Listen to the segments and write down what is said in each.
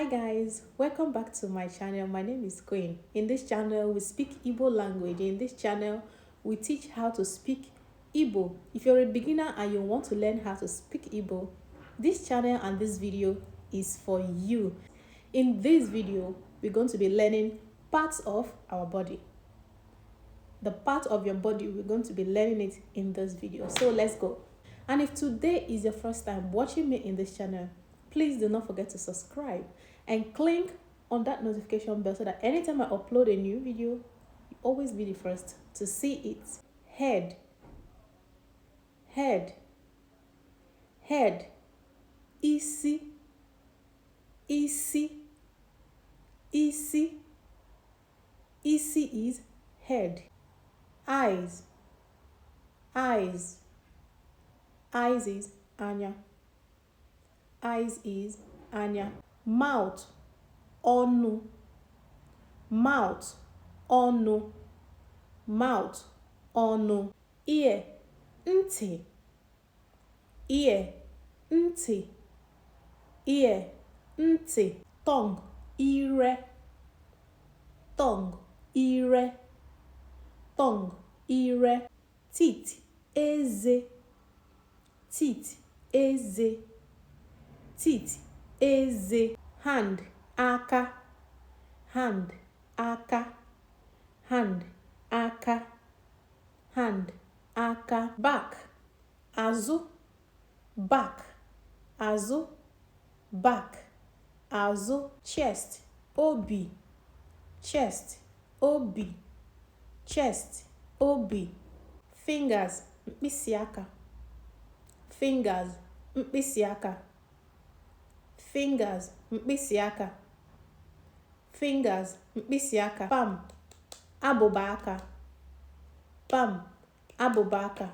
Hi guys, welcome back to my channel. My name is Queen. In this channel we speak Igbo language. In this channel we teach how to speak Igbo. If you're a beginner and you want to learn how to speak Igbo, this channel and this video is for you. In this video we're going to be learning parts of our body. The part of your body, we're going to be learning it in this video. So let's go. And if today is your first time watching me in this channel, please do not forget to subscribe and click on that notification bell so that anytime I upload a new video, you always be the first to see it. Head, head, head, isi, isi, isi, isi is head. Eyes, eyes, eyes is anya. Eyes is anya. Mouth, onu, mouth, onu, mouth, onu. Ear, nti, ear, nti, ear, nti. Tongue, ire, tongue, ire, tongue, ire. Teeth, eze, teeth, eze, teeth, eze. Hand, aka, hand, aka, hand, aka, hand, aka. Back, azu, back, azu, back, azu. Chest, obi, chest, obi, chest, obi. Fingers, mkpịsị aka, fingers, mkpịsị aka, fingers, mkpịsị aka, fingers, mkpịsị aka. Palm, abụba aka, palm, abụba aka,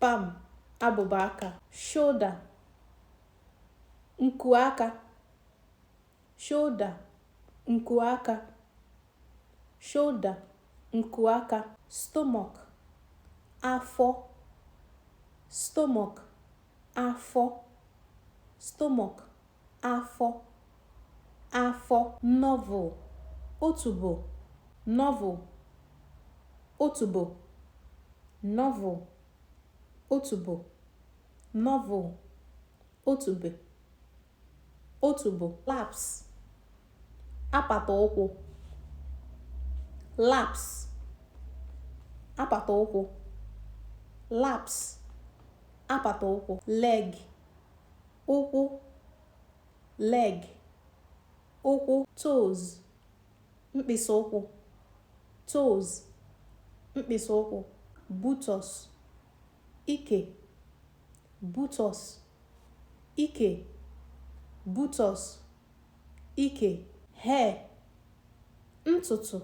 palm, abụba aka. Shoulder, nku aka, shoulder, nku aka, shoulder, nku aka. Stomach, afọ, stomach, afọ, stomach, afọ, afọ. Navel, otubo, navel, otubo, navel, otubo, navel, otubo, otubo. Laps, apata ụkwụ, laps, apata ụkwụ, laps, apata ụkwụ. Leg, ụkwụ, leg, ụkwụ. Toes, mkpịsị ụkwụ, toes, mkpịsị ụkwụ. Buttocks, ike, buttocks, ike, buttocks, ike. Hair, ntutu,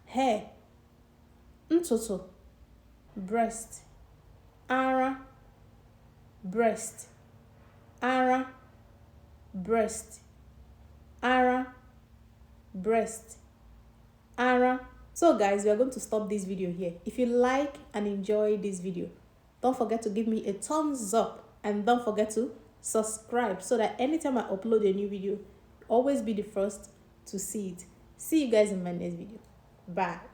hair, ntutu. Breast, ara, breast, ara, breast, ara, breast, ara. So guys, we are going to stop this video here. If you like and enjoy this video, don't forget to give me a thumbs up and don't forget to subscribe so that anytime I upload a new video, always be the first to see it. See you guys in my next video. Bye.